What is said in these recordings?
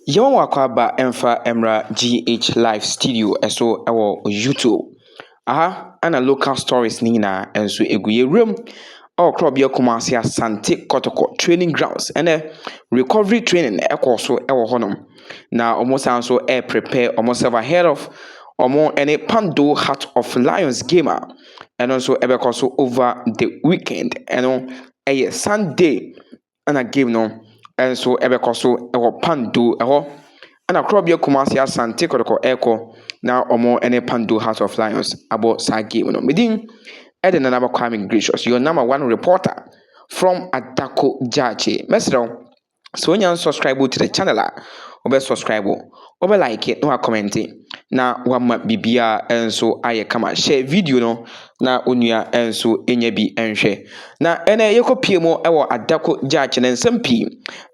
Yawan wakwaba emfa emra GH live studio eso ewo YouTube. Aha ana local stories ni nyina enso eguye room. Crop your Kumasi Asante Kotoko training grounds and recovery training so ewo honum. Now almost also prepare almost ahead of any Pando Heart of Lions gamer and also also over the weekend and a Sunday and a game no and so also ewo Pando and a crop your Kumasi Asante Kotoko echo now any Pando Heart of Lions about side game no meeting. Eden another crime gracious, your number one reporter from Adako Jache. Mesro, so when you subscribe to the channel, or subscribe, or like it, no comment. Na wama bibia and so I come share video no na unya and so enye bi enhwe. Na ene yeko piemo ewo Adako Jache na nsempim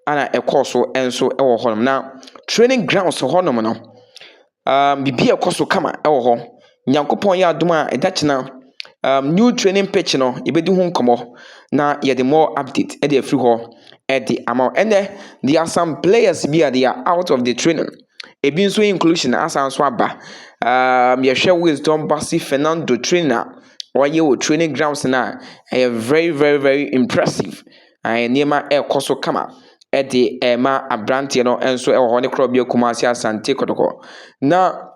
ana ekoso and so ewo honum na training grounds honum no. Bibia ekoso kama ewo ho. Nyankopon ya adoma edachina new training pitch no yebedi ho nkomo na ye the more update e dey free ho e the amount and there are some players be they are out of the training e bin so inclusion asanso aba ye hwe wisdom basi Fernando trainer or ye training grounds na very impressive and niema e koso kama e the ma abrante no enso e ho ne kro bia Kumasi Asante Kotoko na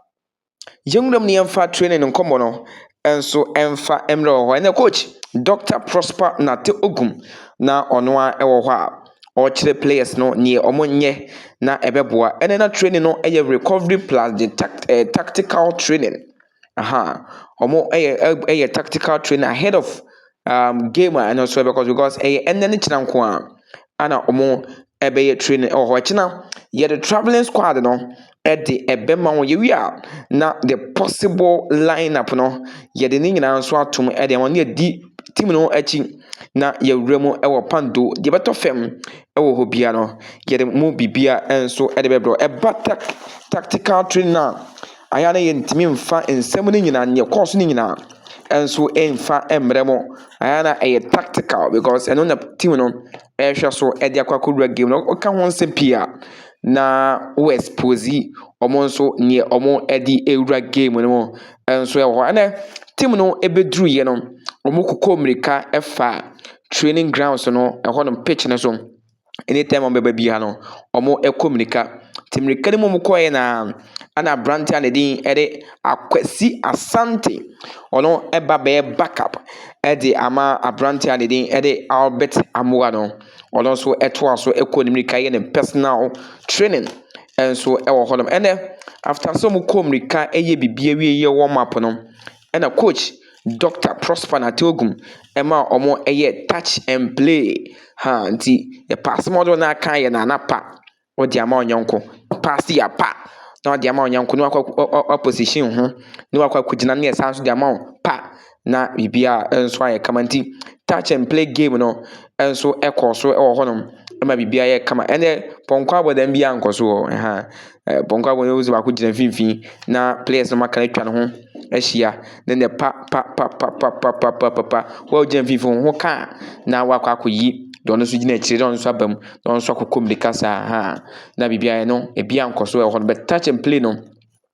yengram ni emfa training nkomo no enso emfa emre ho and coach Dr. Prosper Nate Ogum na ono a ewo ho a o kire players no nie omonye na ebeboa and na training no recovery plus the tactical training omo tactical training ahead of game and also because and then chinanko a ana omo ebe training ho china ye the traveling squad no the ebema wo ye wia na the possible lineup no ye de ni nyina nso atom de won ye di team no achi na ye wremu ewo Pando de beto fem ewo hobia no ye de mu bibia enso de bebro tactical training na aya na ye ntimi mfa ensem ni nyina ye course ni nyina enso emfa emremo aya na tactical because eno na team no ehwe so de akwakodura game no o ka ho nsem pia na o expose omo nso nie omo edi ewura game no enso ewo ana team no ebedru ye no omo kokomrika efa training grounds no eho no pitch ne so anytime omo beba bia no omo ekomrika timrika ne mo koye na ana brand and din ede Akwesi Asante ono eba be backup ede ama abrante and din ede Albert Amuwa no ono so eto so ekonimrika ye ne personal training and so ewo honum ene after some komrika eye bibia wie ye warm up no ena coach Dr. Prosper Nate Ogum ema omo touch and play nti ye pass model na kan ye na pa odi ama onyonko pass ya pa na odi ama onyonko no akwa position ho no akwa kugina na sanso di ama pa na bibia enso aye kamanti touch and play game no enso ekoso ewo honum ema bibia ye kama ene ponko abodam bia nkoso ponko abodam uzi bakugina finfin na players no makana twa no ho ehia then the pa wo gina finfin ho ka na wakwa akoyi don so gina chire don so abam don so akokomlika sa na bibia no ebia nkoso ewo no but touch and play no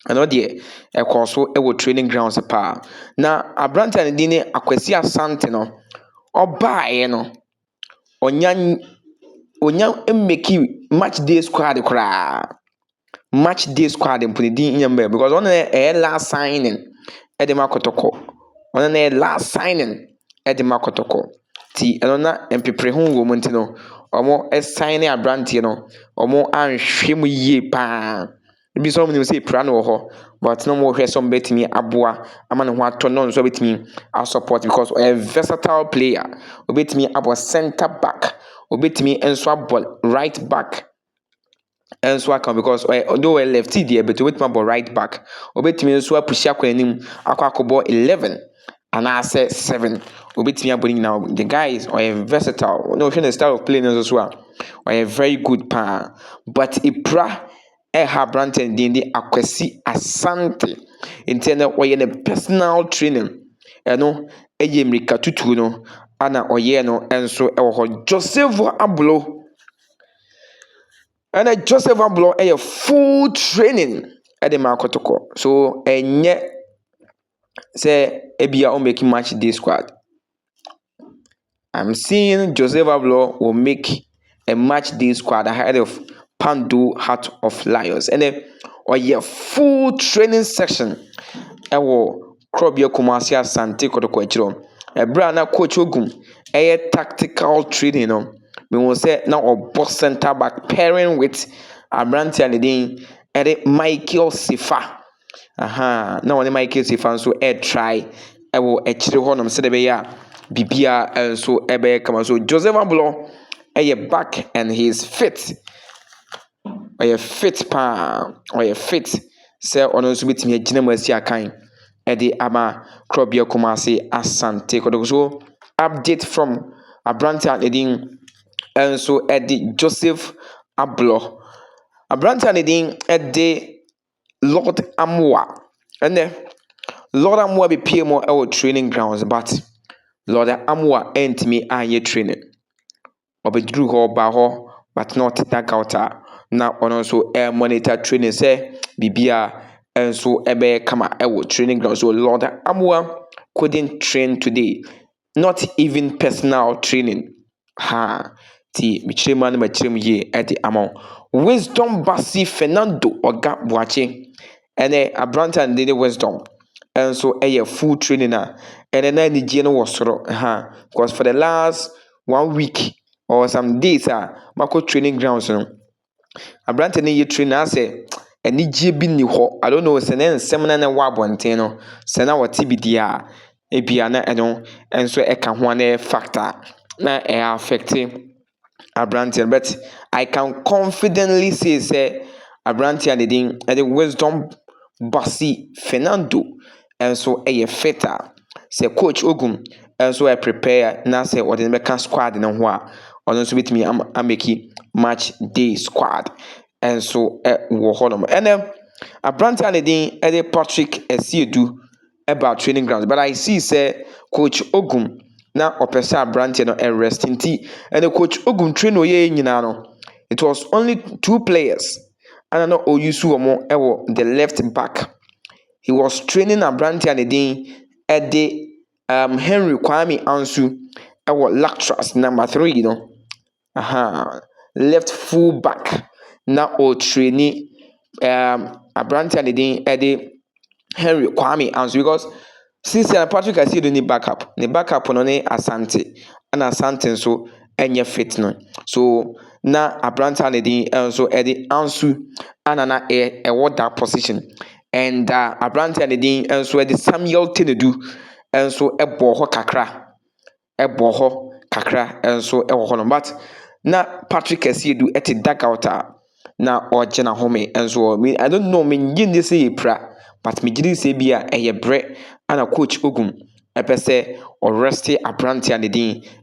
ano de ekoso ewo training grounds pa na abranta ne din Akwesi Asante no obae no onya make match day squad mpuni nyamba because on last signing edema kotoko on last signing edema kotoko ti eno na empepre ho wo monti no omo sign abrante no omo anhwe mu yie pa bi so mo say pra no ho but no mo hwe so betimi aboa ama ne ho ato no so betimi a support because a versatile player obetimi abo center back obetimi enso ball right back enso aka because although lefty there but obetimi ball right back obetimi enso push akwanim akwa 11 and I say 7 obetimi aboni now the guys are versatile no the style of playing as well are very good pa but Ibra Brandon din Akwesi Asante intended oye ne personal training eno mrika tutu no ana oye no enso ewo ho Joseph Abulo And a Joseph Ablo a full training at the Makotoko. So a say Ebia will make match day squad. I'm seeing Joseph Ablo will make a match day squad ahead of Pandu Heart of Lions. And then or full training section. Ewo Krobia Kumasi Asante Kotoko Echiro. Ebra na coach Ogum tactical training no. We will say now a box center back pairing with Abranti and the Michael Sifa. Na one Michael Sifa so try ewo echire ho nom se de be ya bibia so ebe kama so Joseph Ablo back and he is fit. Fit pa fit say ono so bitimi agina mu asi akan ede ama Krobia Kumasi Asante Kotoko so update from Abranti and so Eddie Joseph Ablo. Abranti and Eddie Lord Amwa. And then Lord Amwa be PMO our training grounds, but Lord Amwa ain't me aye training. Obedru ho ba ho, but not that outer. Now on also air monitor training say Bibia and so ebe kama our training grounds. So Lord Amwa couldn't train today. Not even personal training. Ti michirima na machirim ye edi amon. Wisdom Basi Fernando Oga Buache. Ene Abranta and Dede Wisdom. And so full training and then the general was because for the last 1 week or some days Marco training grounds Abranta ni train I say any GB ni ho I don't know senen seminar na wabonte no sena what TBD ebiana and so can one factor na affecting Abranta, but I can confidently say Abranta and the Wisdom Basi Fernando and so fitter say coach Ogum and so I prepare now say what the American squad in a also with me I'm making match day squad and so Warholm and Abranta and the Patrick Esiedu about training grounds, but I see say coach Ogum na opesa Abrante no resting tea and the coach Ogum train oye nyina no it was only 2 players and no oyusu omo ewo the left back. He was training Abrante and the Henry Kwame Ansu ewo Lactras number 3 you know left full back na o trainee Abrante and the Henry Kwame Ansu because since Patrick I see the backup no ne Asante and Asante so enye fit no so na Abranta and so Eddie Ansu anana what that position and Abranta and so Eddie Samuel Tenedu and so ebo kakra and so ewo but na Patrick I see do eti dugout na ojena home and so me I don't know me ngin say pra but me gidi say bia bre and coach Ogum epese or resty Abrante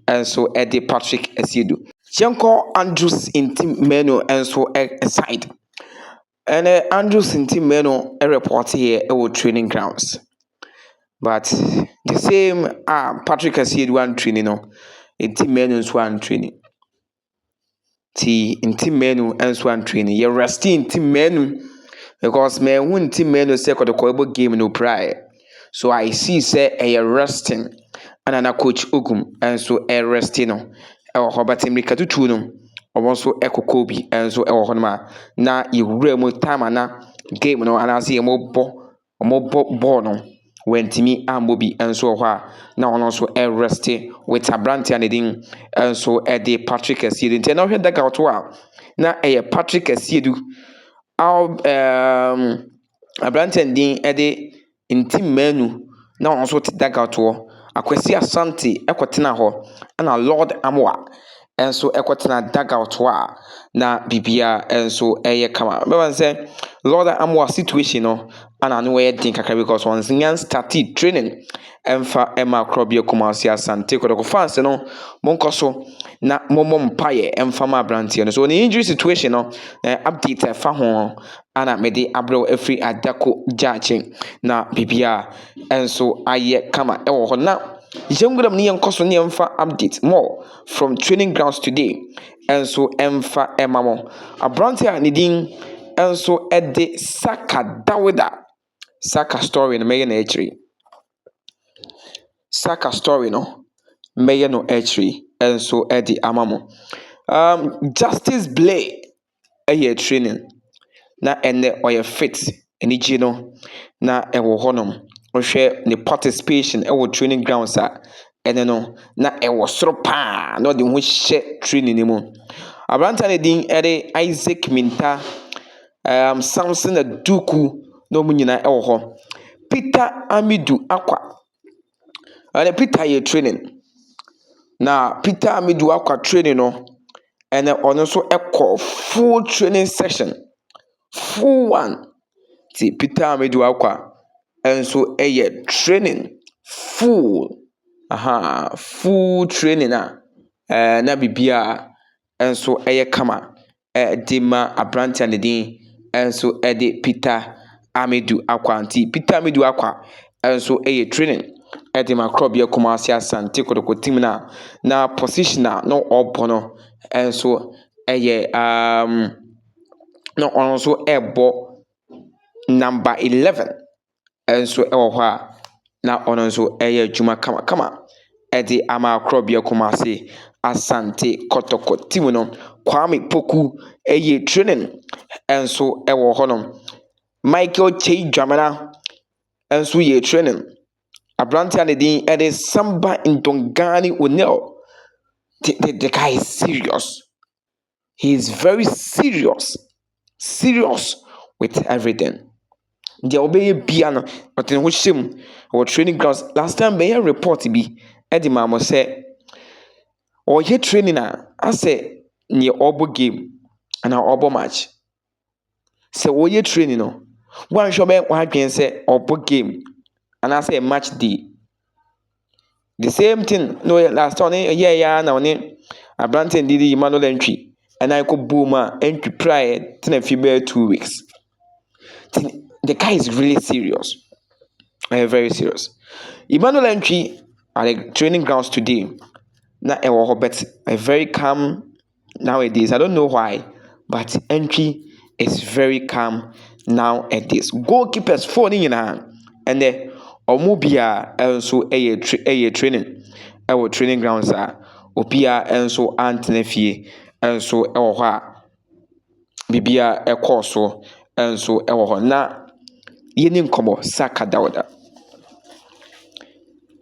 and so Eddie Patrick Esiedu. Yanko Andrews Ntim Manu and so aside. And Andrews Ntim Manu a report here our training grounds. But the same Patrick Esiedu one training no Ntim Manu's one training. Ntim Manu and so one training. You resting Ntim Manu because man won Ntim Manu second the Koibo game no prior. So I see say a resting and a coach Ogum and so a resting no. But America to tuno also echo Kobe and so Honma na you time na game no and I see a more ball no when Timmy Amobi and so now also a resting with Abrante and so Eddie Patrick Esiedu. And now here that got na a Patrick Esiedu Abrante and Eddie Ntim Manu now also to that got akwesi Asante ekwatena ho na Lord Amwa enso ekwatena dugout wa na bibia enso kama me say Lord Amwa situation no ana no din kakra because once nyan started training emfa ema Krobia Kumasi Asante ko fans no monkoso na momom paye emfa ma Abrante no so the injury situation no update fa ho ana mede abro every adako judging na bibia enso kama ewo ho na Youngdom ni yankoso ni yamfa update more from training grounds today enso emfa emamo abrante a ne din enso de Saaka Dawda Saaka story no meye na actually Saaka story no meye no actually enso de amamo Justice Blay training na ene oye fit eniji no na ewo honom ohwe ne participation ewo training grounds a ene no na ewo soro pa na de ho hye training ni mu abranta ne din ere Isaac Minta Samson Aduku no mu nyina ewo ho Peter Amidu Akwa Peter ye training na Peter Amidu Akwa training no ene ono so ekọ full training session full one ti Peter Amidu Akwa enso training full full training na bibia enso kama de ma abrante ne din enso de Peter Amidu Akwa ti Peter Amidu Akwa enso training de ma krobia Kumasi Asante kodoko team na position no obono enso no ono so ebo number 11 enso ewo ho a na ono nso adwuma kama de ama krobia Kumasi Asante kotoko team no Kwame Poku training enso ewo ho no Michael Chei Dwamana enso ye training abrante ane din Samba Ndongani Onel. The guy is serious. He is very serious with everything. The obey piano, but in which him or training grounds. Last time may report be Eddie Mamo say or ye training I say near Obo game and our Obo match. Say what ye training no. One show me one can say Obo game and I say match day. The same thing no last time yeah now abrante ndidi Emmanuel entry and I could boom entry prior to a few 2 weeks. The guy is really serious. Very serious. Emmanuel entry at the training grounds today. Not a but very calm nowadays. I don't know why, but entry is very calm nowadays. Goalkeepers phoning in hand and the Omubia also a training. Our training grounds are Opia and so Antenefie and so Ewa Bibia a course and so Ewa na yenim komo Saaka Dawda.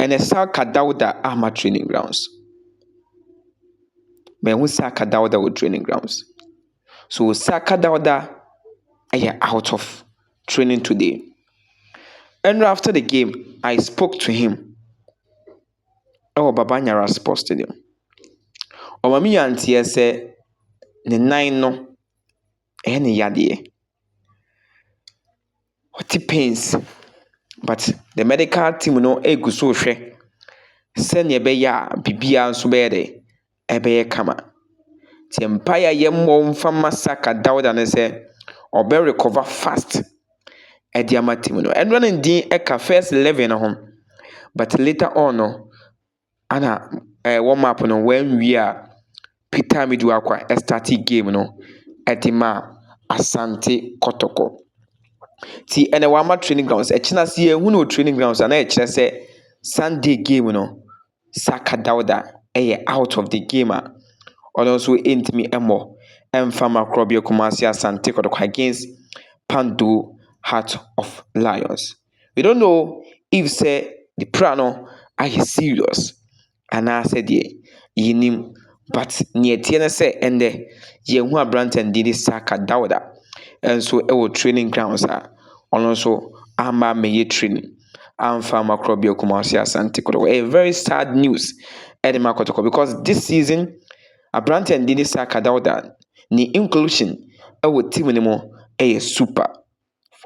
And a Saaka Dawda are my training grounds. Men who Saaka Dawda with training grounds. So Saaka Dawda are out of training today. And after the game, I spoke to him. Oh, Babanyara Sports Stadium. O mami yantie se ne nan no ne yade. What pains, but the medical team no egu so hwe. Send ye be ya bibia nso be de ebe kama. Ti empire ye mo mfama Saaka Dawda ne se obe recover fast. Ediama team no. And running din eka first 11 home. But later on no ana warm up no when we are Peter Amidu Akwa starting game no edima Asante Kotoko. Ti ene wama training grounds echina si ehunu training grounds na eche se Sunday game no Saaka Dawda out of the game also Ntim emo emfama krobia Kumasi Asante Kotoko against Pando Heart of Lions. We don't know if say the plano are serious and I said yenim but near tiene say ende ye hu abrante ndidi Saaka Dawda and so ewo training grounds also ama meye training amfa makrobia Kumasi Asante Kotoko. A very sad news edema Kotoko because this season abrante ndidi Saaka Dawda ni inclusion ewo team ni mo super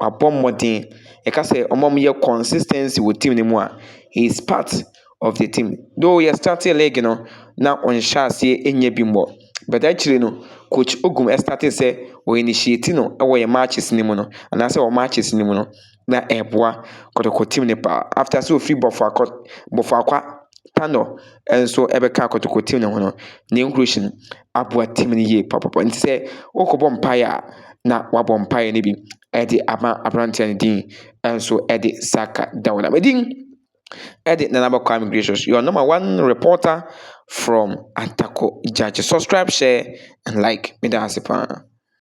abom modern eka say omom ye consistency with team ni mo he is part of the team. Though he started leg now on chassis enye bimbo. But actually no coach Ogum started say we initiate no e matches ni mo no and I say o matches ni mo no na eboa Kotoko team ni pa after so free bofakwa Tano nso ɛbɛka akotokotim ne ho no ne inclusion aboa tim no yie papapa nti sɛ wokɔbɔ mpaeɛ a na wabɔ mpaeɛ no bi ɛde ama aberanteɛ no din nso ɛde Saaka Dawuda medin ɛde Nana Kwame Gracious, your #1 reporter from Atako Judge. Subscribe, share and like. Me da ase paa.